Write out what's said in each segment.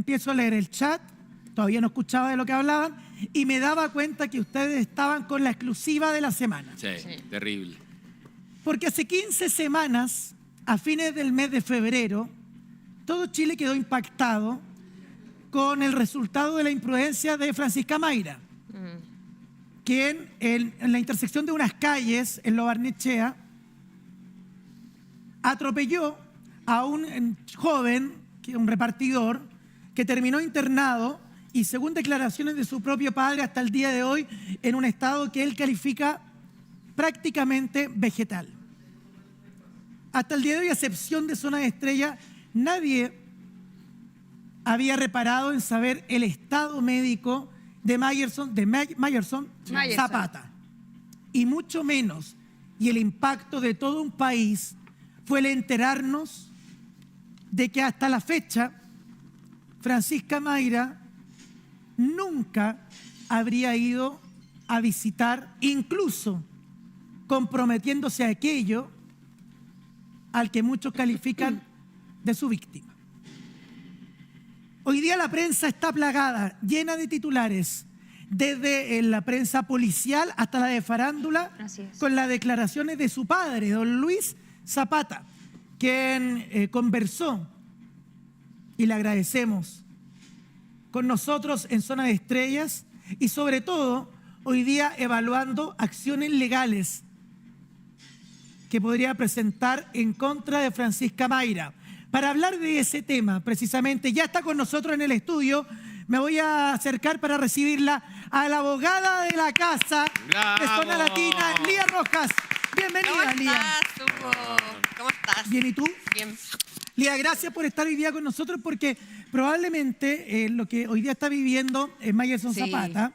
empiezo a leer el chat, todavía no escuchaba de lo que hablaban, y me daba cuenta que ustedes estaban con la exclusiva de la semana. Sí, terrible. Porque hace 15 semanas, a fines del mes de febrero, todo Chile quedó impactado con el resultado de la imprudencia de Francisca Mayra, quien en la intersección de unas calles en Lo Barnechea atropelló a un joven, un repartidor, que terminó internado y, según declaraciones de su propio padre, hasta el día de hoy en un estado que él califica prácticamente vegetal. Hasta el día de hoy, a excepción de Zona de Estrella, nadie había reparado en saber el estado médico de Mayerson Zapata. Y mucho menos, y el impacto de todo un país, fue el enterarnos de que hasta la fecha Francisca Mayra nunca habría ido a visitar, incluso comprometiéndose a aquello al que muchos califican de su víctima. Hoy día la prensa está plagada, llena de titulares, desde la prensa policial hasta la de farándula, con las declaraciones de su padre, don Luis Zapata, quien conversó, y le agradecemos, con nosotros en Zona de Estrellas, y sobre todo hoy día evaluando acciones legales que podría presentar en contra de Francisca Mayra. Para hablar de ese tema, precisamente, ya está con nosotros en el estudio. Me voy a acercar para recibirla a la abogada de la casa de Zona Latina, Lía Rojas. Bienvenida, Lía. ¿Cómo estás? Bien, ¿y tú? Bien. Lía, gracias por estar hoy día con nosotros, porque probablemente lo que hoy día está viviendo Mayerson Zapata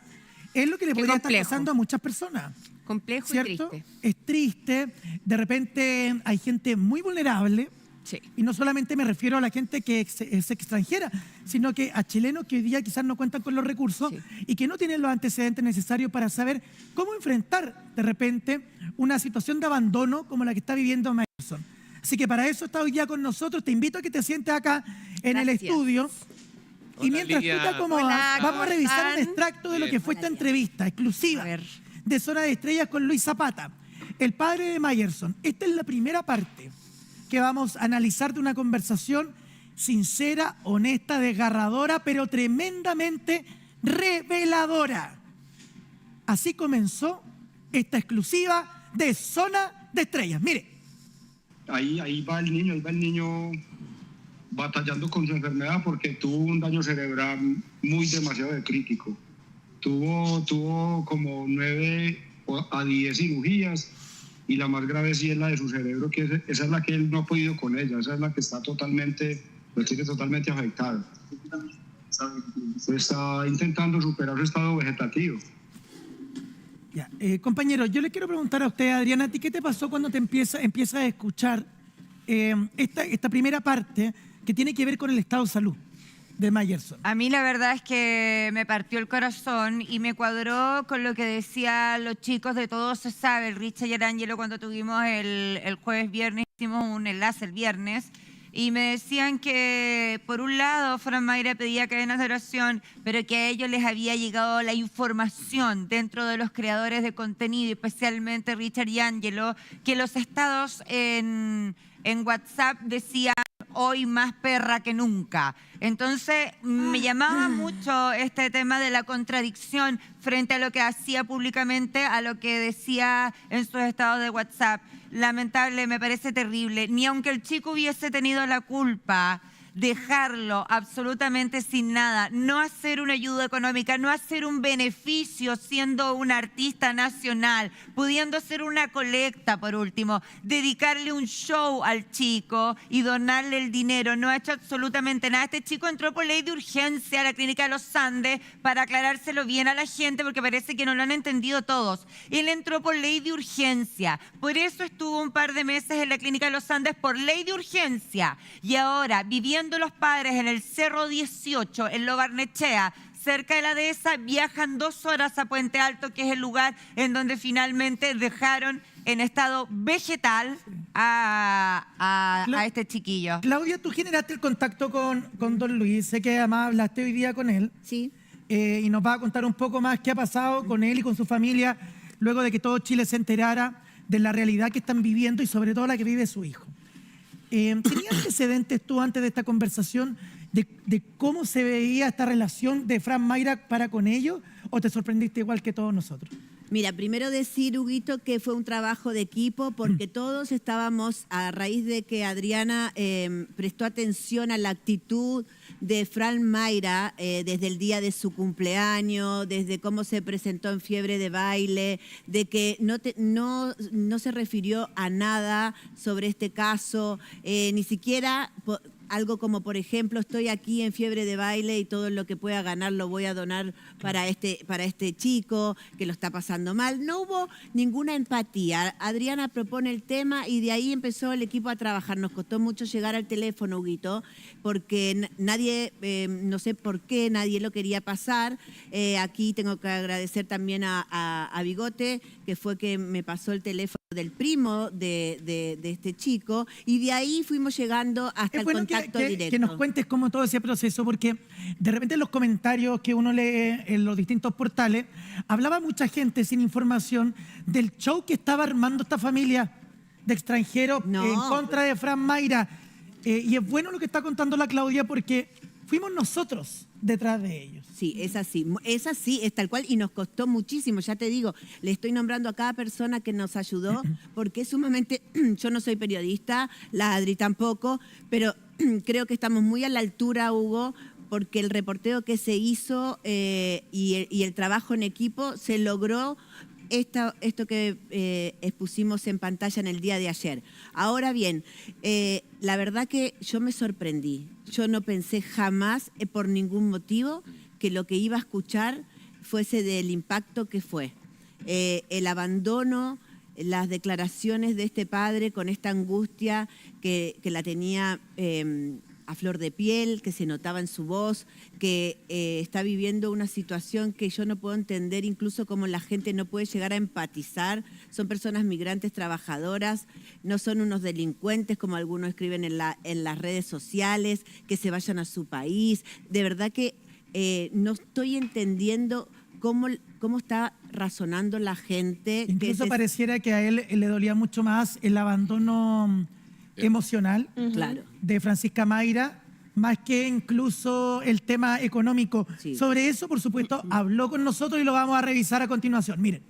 es lo que le podría estar pasando a muchas personas. Complejo, ¿cierto? y triste. Es triste. De repente hay gente muy vulnerable. Sí. Y no solamente me refiero a la gente que es extranjera, sino que a chilenos que hoy día quizás no cuentan con los recursos y que no tienen los antecedentes necesarios para saber cómo enfrentar de repente una situación de abandono como la que está viviendo Mayerson. Así que para eso está hoy día con nosotros. Te invito a que te sientes acá en el estudio. Y mientras tú te acomodas, vamos a revisar un extracto de lo que fue esta entrevista exclusiva de Zona de Estrellas con Luis Zapata, el padre de Mayerson. Esta es la primera parte que vamos a analizar de una conversación sincera, honesta, desgarradora, pero tremendamente reveladora. Así comenzó esta exclusiva de Zona de Estrellas. Mire. Ahí va el niño batallando con su enfermedad porque tuvo un daño cerebral demasiado crítico. Tuvo como 9 a 10 cirugías. Y la más grave sí es la de su cerebro, que esa es la que él no ha podido con ella, esa es la que está lo tiene totalmente afectada. Está intentando superar su estado vegetativo. Ya, compañero, yo le quiero preguntar a usted, Adriana, ¿a ti qué te pasó cuando te empiezas a escuchar esta primera parte que tiene que ver con el estado de salud de Mayerson? A mí la verdad es que me partió el corazón y me cuadró con lo que decían los chicos de Todo Se Sabe, el Richard y el Ángelo, cuando tuvimos el jueves viernes, hicimos un enlace el viernes, y me decían que por un lado Fran Mayra pedía cadenas de oración, pero que a ellos les había llegado la información dentro de los creadores de contenido, especialmente Richard y Ángelo, que los estados en WhatsApp decían hoy más perra que nunca. Entonces me llamaba mucho este tema de la contradicción frente a lo que hacía públicamente, a lo que decía en sus estados de WhatsApp. Lamentable, me parece terrible. Ni aunque el chico hubiese tenido la culpa, dejarlo absolutamente sin nada, no hacer una ayuda económica, no hacer un beneficio siendo un artista nacional, pudiendo hacer una colecta por último, dedicarle un show al chico y donarle el dinero, no ha hecho absolutamente nada. Este chico entró por ley de urgencia a la Clínica de los Andes para aclarárselo bien a la gente porque parece que no lo han entendido todos. Él entró por ley de urgencia, por eso estuvo un par de meses en la Clínica de los Andes por ley de urgencia y ahora viviendo los padres en el Cerro 18, en Lo Barnechea, cerca de la dehesa, viajan 2 horas a Puente Alto, que es el lugar en donde finalmente dejaron en estado vegetal a este chiquillo. Claudia, tú generaste el contacto con don Luis, sé que además hablaste hoy día con él. Sí. Y nos va a contar un poco más qué ha pasado con él y con su familia luego de que todo Chile se enterara de la realidad que están viviendo y sobre todo la que vive su hijo. ¿Tenías antecedentes tú antes de esta conversación de cómo se veía esta relación de Fran Mayra para con ellos o te sorprendiste igual que todos nosotros? Mira, primero decir, Huguito, que fue un trabajo de equipo porque todos estábamos, a raíz de que Adriana prestó atención a la actitud de Fran Mayra desde el día de su cumpleaños, desde cómo se presentó en Fiebre de Baile, de que no se refirió a nada sobre este caso, ni siquiera... Algo como, por ejemplo, estoy aquí en Fiebre de Baile y todo lo que pueda ganar lo voy a donar para este chico que lo está pasando mal. No hubo ninguna empatía. Adriana propone el tema y de ahí empezó el equipo a trabajar. Nos costó mucho llegar al teléfono, Huguito, porque nadie, no sé por qué, nadie lo quería pasar. Aquí tengo que agradecer también a Bigote, que fue que me pasó el teléfono del primo de este chico, y de ahí fuimos llegando hasta el contacto directo. Que nos cuentes cómo todo ese proceso, porque de repente en los comentarios que uno lee en los distintos portales, hablaba mucha gente sin información del show que estaba armando esta familia de extranjeros en contra de Fran Mayra. Y es bueno lo que está contando la Claudia porque fuimos nosotros detrás de ellos. Sí, es así, es tal cual y nos costó muchísimo, ya te digo, le estoy nombrando a cada persona que nos ayudó porque es sumamente, yo no soy periodista, la Adri tampoco, pero creo que estamos muy a la altura, Hugo, porque el reporteo que se hizo y el trabajo en equipo se logró esto que expusimos en pantalla en el día de ayer. Ahora bien, la verdad que yo me sorprendí. Yo no pensé jamás, por ningún motivo, que lo que iba a escuchar fuese del impacto que fue. El abandono, las declaraciones de este padre con esta angustia que la tenía a flor de piel, que se notaba en su voz, que está viviendo una situación que yo no puedo entender, incluso cómo la gente no puede llegar a empatizar. Son personas migrantes trabajadoras, no son unos delincuentes como algunos escriben en las redes sociales, que se vayan a su país. De verdad que no estoy entendiendo cómo está razonando la gente. Incluso pareciera que a él le dolía mucho más el abandono emocional de Francisca Mayra, más que incluso el tema económico. Sí. Sobre eso, por supuesto, habló con nosotros y lo vamos a revisar a continuación. Miren.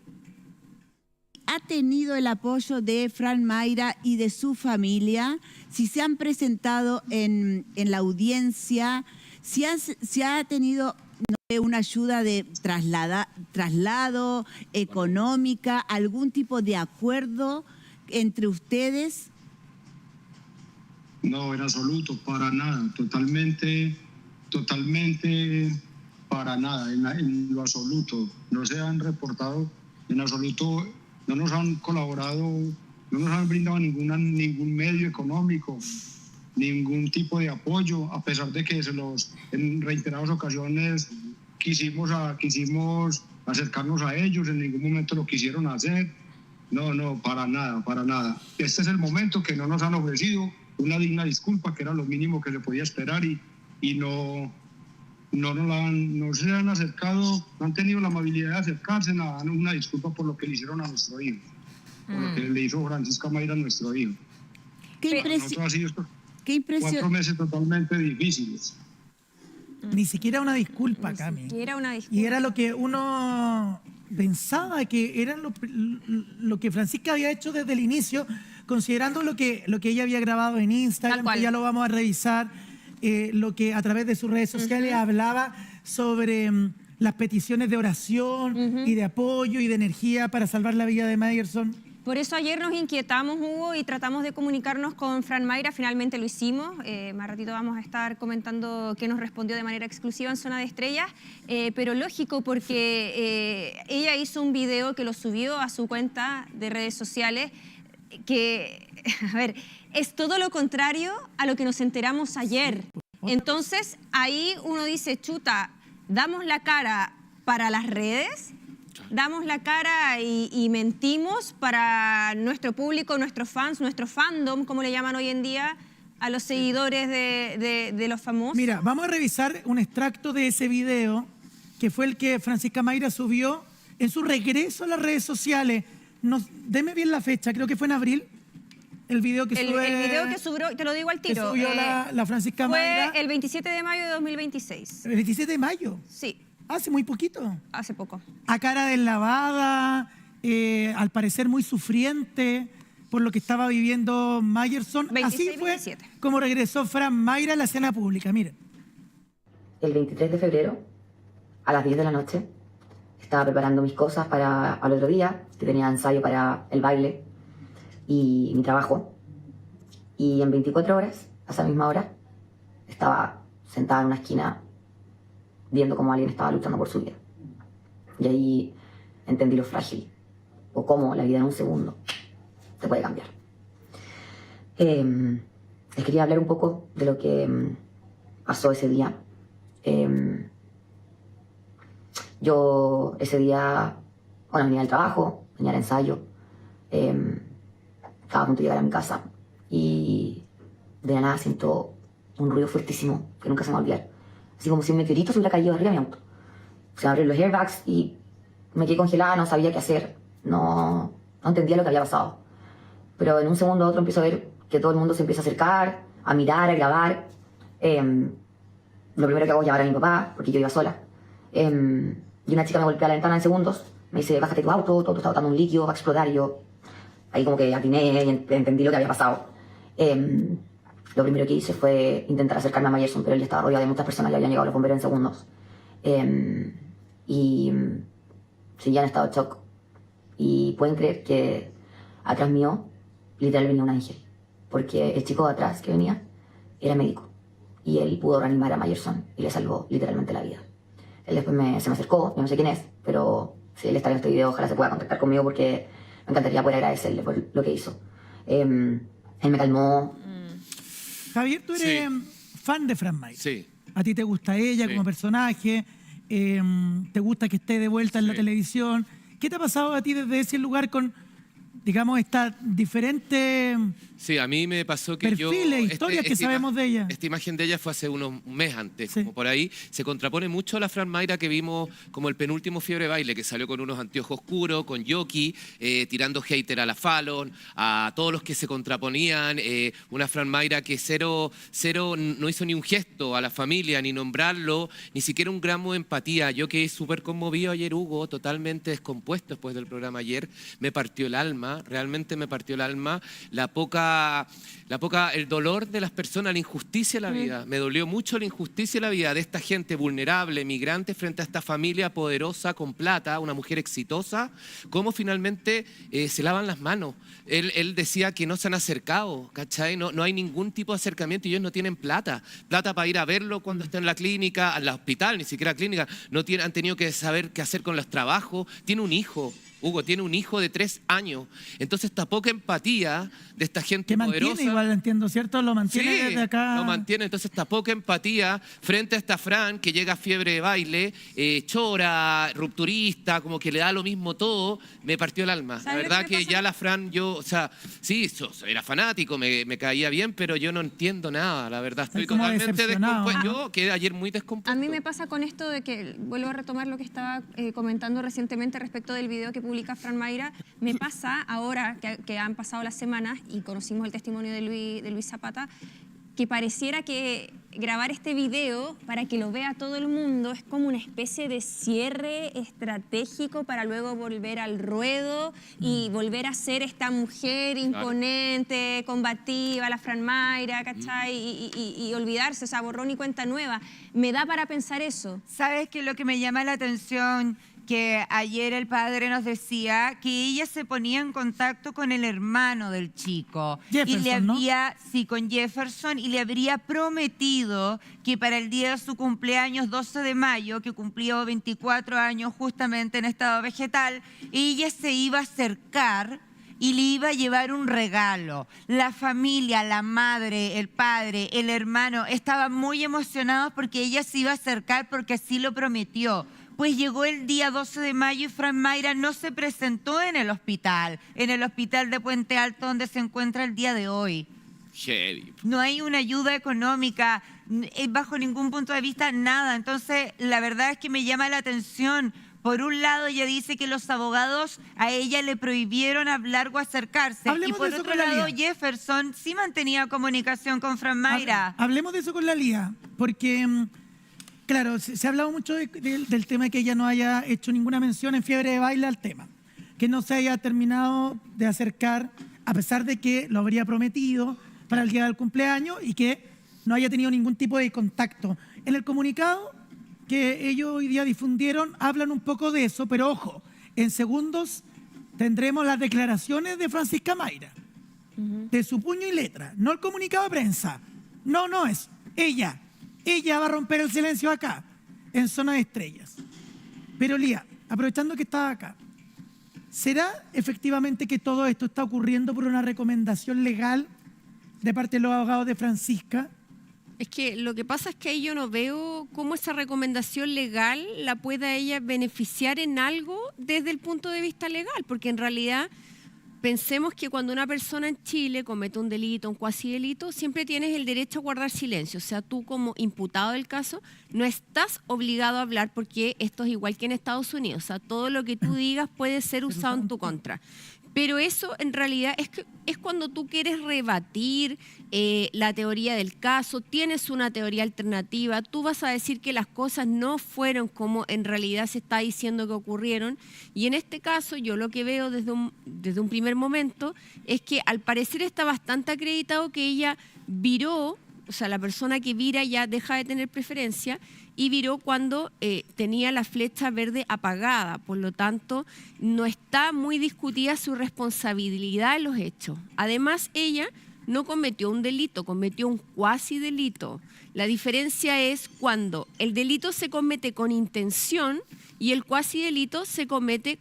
¿Ha tenido el apoyo de Fran Mayra y de su familia? Si se han presentado en la audiencia, si ha tenido una ayuda de traslado económica, algún tipo de acuerdo entre ustedes. No, en absoluto, para nada, totalmente para nada, en lo absoluto. No se han reportado, en absoluto, no nos han colaborado, no nos han brindado ningún medio económico, ningún tipo de apoyo, a pesar de que en reiteradas ocasiones quisimos acercarnos a ellos, en ningún momento lo quisieron hacer. No, para nada. Este es el momento que no nos han ofrecido una digna disculpa, que era lo mínimo que se podía esperar, y no se han acercado, no han tenido la amabilidad de acercarse, a dar una disculpa por lo que le hicieron a nuestro hijo, por lo que le hizo Francisca Mayra a nuestro hijo. ¿Qué impresión? 4 meses totalmente difíciles. Ni siquiera una disculpa, Cami. Y era lo que uno pensaba que era lo que Francisca había hecho desde el inicio, considerando lo que ella había grabado en Instagram, que ya lo vamos a revisar, lo que a través de sus redes sociales hablaba sobre las peticiones de oración y de apoyo y de energía para salvar la vida de Meyerson. Por eso ayer nos inquietamos, Hugo, y tratamos de comunicarnos con Fran Mayra. Finalmente lo hicimos. Más ratito vamos a estar comentando qué nos respondió de manera exclusiva en Zona de Estrellas. Pero lógico, porque ella hizo un video que lo subió a su cuenta de redes sociales que, a ver, es todo lo contrario a lo que nos enteramos ayer. Entonces, ahí uno dice, chuta, damos la cara para las redes, damos la cara y mentimos para nuestro público, nuestros fans, nuestro fandom, como le llaman hoy en día, a los seguidores de los famosos. Mira, vamos a revisar un extracto de ese video que fue el que Francisca Mayra subió en su regreso a las redes sociales. Deme bien la fecha, creo que fue en abril. El video que el video que subió, te lo digo al que tiro, subió la Francisca Mayra. fue el 27 de mayo de 2026. El 27 de mayo. Sí, Hace muy poquito. hace poco. A cara deslavada, al parecer muy sufriente por lo que estaba viviendo Mayerson. 26, Así fue 27. como regresó Fran Mayra a la escena pública. Miren. El 23 de febrero, a las 10 de la noche, estaba preparando mis cosas para al otro día, que tenía ensayo para el baile y mi trabajo. Y en 24 horas, a esa misma hora, estaba sentada en una esquina viendo cómo alguien estaba luchando por su vida. Y ahí entendí lo frágil, o cómo la vida en un segundo se puede cambiar. Les quería hablar un poco de lo que pasó ese día. Yo ese día, bueno, venía del trabajo, venía al ensayo, estaba a punto de llegar a mi casa y de la nada siento un ruido fuertísimo que nunca se me va a olvidar. Así como si un meteorito se hubiera caído arriba de mi auto. Se abrieron los airbags y me quedé congelada, no sabía qué hacer, no entendía lo que había pasado. Pero en un segundo a otro empiezo a ver que todo el mundo se empieza a acercar, a mirar, a grabar. Lo primero que hago es llamar a mi papá, porque yo iba sola. Y una chica me golpea la ventana en segundos, me dice, bájate tu auto, todo está botando un líquido, va a explotar. Y yo ahí como que atiné y entendí lo que había pasado. Lo primero que hice fue intentar acercarme a Mayerson, pero él estaba rodeado de muchas personas y habían llegado los bomberos en segundos. Y seguía en estado de shock. Y pueden creer que atrás mío literal venía un ángel, porque el chico de atrás que venía era médico y él pudo reanimar a Mayerson y le salvó literalmente la vida. Él después se me acercó, yo no sé quién es, pero si él está en este video ojalá se pueda contactar conmigo porque me encantaría poder agradecerle por lo que hizo. Él me calmó. Javier, tú eres fan de Fran Mayra. Sí. A ti te gusta ella como personaje, te gusta que esté de vuelta en la televisión. ¿Qué te ha pasado a ti desde ese lugar con, digamos, esta diferente Sí, a mí me pasó que perfiles, historias que sabemos de ella? Esta imagen de ella fue hace un mes antes, Sí. como por ahí. Se contrapone mucho a la Fran Mayra que vimos como el penúltimo Fiebre Baile, que salió con unos anteojos oscuros, con jockey, tirando hater a la Fallon, a todos los que se contraponían. Una Fran Mayra que cero no hizo ni un gesto a la familia, ni nombrarlo, ni siquiera un gramo de empatía. Yo quedé súper conmovido ayer, Hugo, totalmente descompuesto después del programa ayer. Me partió el alma, realmente me partió el alma. El dolor de las personas, la injusticia de la vida. Me dolió mucho la injusticia de la vida de esta gente vulnerable, migrante, frente a esta familia poderosa, con plata, una mujer exitosa. Cómo finalmente se lavan las manos. Él decía que no se han acercado, ¿cachai? No hay ningún tipo de acercamiento y ellos no tienen plata. Plata para ir a verlo cuando está en la clínica, al hospital, ni siquiera clínica. Han tenido que saber qué hacer con los trabajos. Tiene un hijo. Hugo tiene un hijo de 3 años. Entonces, esta poca empatía de esta gente Que mantiene poderosa. igual, entiendo, ¿cierto? Lo mantiene Sí, desde acá. lo mantiene. Entonces, esta poca empatía frente a esta Fran que llega a Fiebre de Baile, chora, rupturista, como que le da lo mismo todo, me partió el alma. La ¿Sabes lo verdad que que me pasa? ya la Fran, yo, o sea, sí, era fanático, me caía bien, pero yo no entiendo nada, la verdad. Estoy Estoy como totalmente decepcionado. descompuesto. Yo quedé ayer muy descompuesto. A mí me pasa con esto de que, vuelvo a retomar lo que estaba comentando recientemente respecto del video que publica Fran Mayra, me pasa ahora que han pasado las semanas y conocimos el testimonio de Luis Zapata, que pareciera que grabar este video para que lo vea todo el mundo es como una especie de cierre estratégico para luego volver al ruedo y volver a ser esta mujer imponente, combativa, la Fran Mayra, ¿cachai? Y olvidarse, o sea, borrón y cuenta nueva. Me da para pensar eso. ¿Sabes qué? Lo que me llama la atención, que ayer el padre nos decía que ella se ponía en contacto con el hermano del chico. Jefferson, y le ¿no? había, sí, con Jefferson, y le habría prometido que para el día de su cumpleaños, 12 de mayo, que cumplió 24 años justamente en estado vegetal, ella se iba a acercar y le iba a llevar un regalo. La familia, la madre, el padre, el hermano estaban muy emocionados porque ella se iba a acercar porque así lo prometió. Pues llegó el día 12 de mayo y Fran Mayra no se presentó en el hospital de Puente Alto donde se encuentra el día de hoy. Heavy. No hay una ayuda económica, bajo ningún punto de vista, nada. Entonces, la verdad es que me llama la atención. Por un lado, ella dice que los abogados a ella le prohibieron hablar o acercarse. Hablemos y por de eso otro con la lado, Lía. Jefferson sí mantenía comunicación con Fran Mayra. Hablemos de eso con la Lía, porque, claro, se ha hablado mucho del tema de que ella no haya hecho ninguna mención en Fiebre de Baile al tema, que no se haya terminado de acercar, a pesar de que lo habría prometido para el día del cumpleaños y que no haya tenido ningún tipo de contacto. En el comunicado que ellos hoy día difundieron hablan un poco de eso, pero ojo, en segundos tendremos las declaraciones de Francisca Mayra, de su puño y letra, no el comunicado de prensa, no es ella va a romper el silencio acá, en Zona de Estrellas. Pero Lía, aprovechando que estás acá, ¿será efectivamente que todo esto está ocurriendo por una recomendación legal de parte de los abogados de Francisca? Es que lo que pasa es que ahí yo no veo cómo esa recomendación legal la pueda ella beneficiar en algo desde el punto de vista legal, porque en realidad pensemos que cuando una persona en Chile comete un delito, un cuasi delito, siempre tienes el derecho a guardar silencio. O sea, tú como imputado del caso no estás obligado a hablar porque esto es igual que en Estados Unidos. O sea, todo lo que tú digas puede ser usado en tu contra. Pero eso en realidad es cuando tú quieres rebatir la teoría del caso, tienes una teoría alternativa, tú vas a decir que las cosas no fueron como en realidad se está diciendo que ocurrieron. Y en este caso yo lo que veo desde un primer momento es que al parecer está bastante acreditado que ella viró, o sea, la persona que vira ya deja de tener preferencia y viró cuando tenía la flecha verde apagada. Por lo tanto, no está muy discutida su responsabilidad en los hechos. Además, ella no cometió un delito, cometió un cuasi delito. La diferencia es cuando el delito se comete con intención y el cuasi delito se comete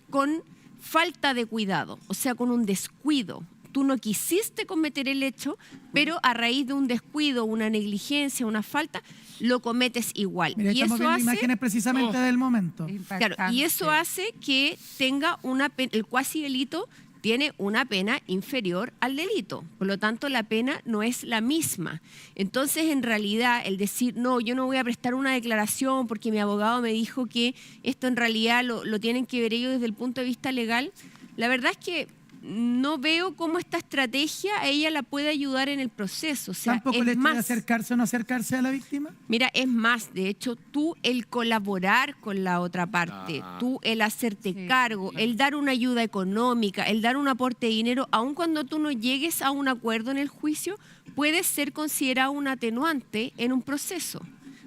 con falta de cuidado, o sea, con un descuido. Tú no quisiste cometer el hecho, pero a raíz de un descuido, una negligencia, una falta, lo cometes igual. Mira, y estamos eso viendo hace, imágenes precisamente del momento. claro, y eso hace que tenga una pena, el cuasi delito tiene una pena inferior al delito. Por lo tanto, la pena no es la misma. Entonces, en realidad, el decir, no, yo no voy a prestar una declaración porque mi abogado me dijo que esto en realidad lo tienen que ver ellos desde el punto de vista legal, la verdad es que no veo cómo esta estrategia a ella la puede ayudar en el proceso. O sea, ¿Tampoco es el hecho más, de acercarse o no acercarse a la víctima? mira, es más, de hecho, tú el colaborar con la otra parte, tú el hacerte cargo, el dar una ayuda económica, el dar un aporte de dinero, aun cuando tú no llegues a un acuerdo en el juicio, puede ser considerado un atenuante en un proceso.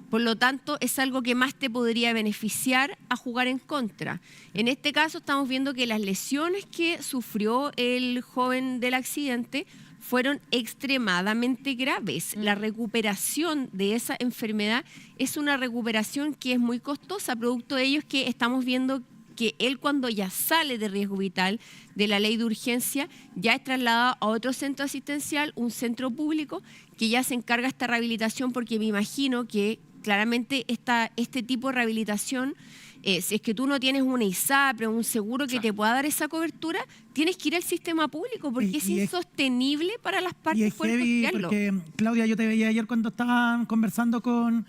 Por lo tanto, es algo que más te podría beneficiar a jugar en contra. En este caso, estamos viendo que las lesiones que sufrió el joven del accidente fueron extremadamente graves. La recuperación de esa enfermedad es una recuperación que es muy costosa, producto de ello es que estamos viendo que él cuando ya sale de riesgo vital de la ley de urgencia ya es trasladado a otro centro asistencial, un centro público que ya se encarga de esta rehabilitación, porque me imagino que claramente este tipo de rehabilitación, si es que tú no tienes una ISAPRE o un seguro que te pueda dar esa cobertura, tienes que ir al sistema público porque es insostenible para las partes Y es poder heavy costearlo. porque, Claudia, yo te veía ayer cuando estaban conversando con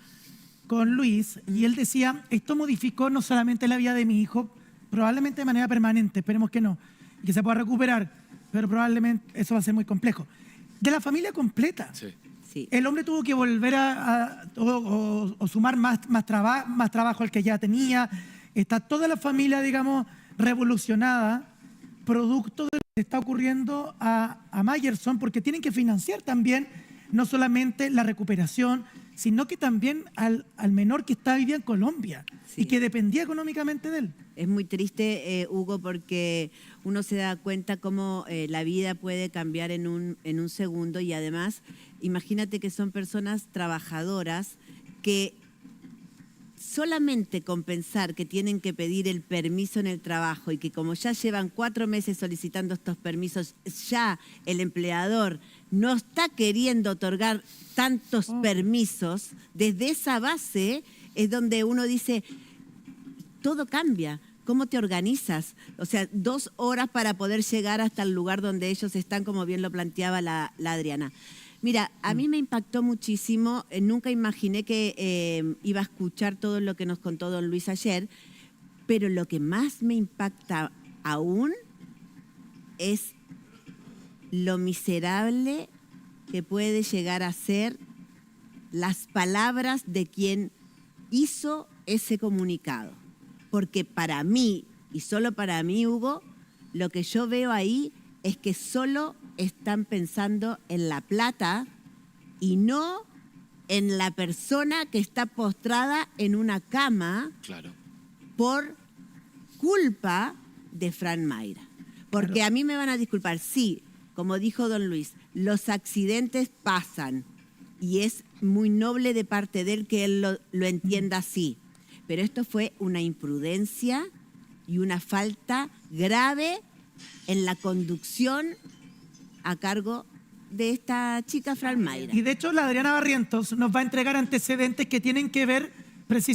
Luis y él decía, esto modificó no solamente la vida de mi hijo, probablemente de manera permanente, esperemos que no, y que se pueda recuperar, pero probablemente eso va a ser muy complejo. De la familia completa. Sí. Sí. El hombre tuvo que volver o sumar más trabajo al que ya tenía. Está toda la familia, digamos, revolucionada, producto de lo que está ocurriendo a Mayerson, porque tienen que financiar también no solamente la recuperación, sino que también al menor que está hoy día en Colombia y que dependía económicamente de él. Es muy triste, Hugo, porque uno se da cuenta cómo la vida puede cambiar en un segundo y además, imagínate que son personas trabajadoras que solamente con pensar que tienen que pedir el permiso en el trabajo y que como ya llevan 4 meses solicitando estos permisos, ya el empleador no está queriendo otorgar tantos permisos, desde esa base es donde uno dice, todo cambia. ¿Cómo te organizas? O sea, 2 horas para poder llegar hasta el lugar donde ellos están, como bien lo planteaba la Adriana. Mira, a mí me impactó muchísimo, nunca imaginé que iba a escuchar todo lo que nos contó don Luis ayer, pero lo que más me impacta aún es lo miserable que puede llegar a ser las palabras de quien hizo ese comunicado. Porque para mí, y solo para mí, Hugo, lo que yo veo ahí es que solo están pensando en la plata y no en la persona que está postrada en una cama Claro. por culpa de Fran Mayra. Porque a mí me van a disculpar, sí, como dijo don Luis, los accidentes pasan y es muy noble de parte de él que él lo entienda así. Pero esto fue una imprudencia y una falta grave en la conducción a cargo de esta chica Fran Mayra. Y de hecho la Adriana Barrientos nos va a entregar antecedentes que tienen que ver precisamente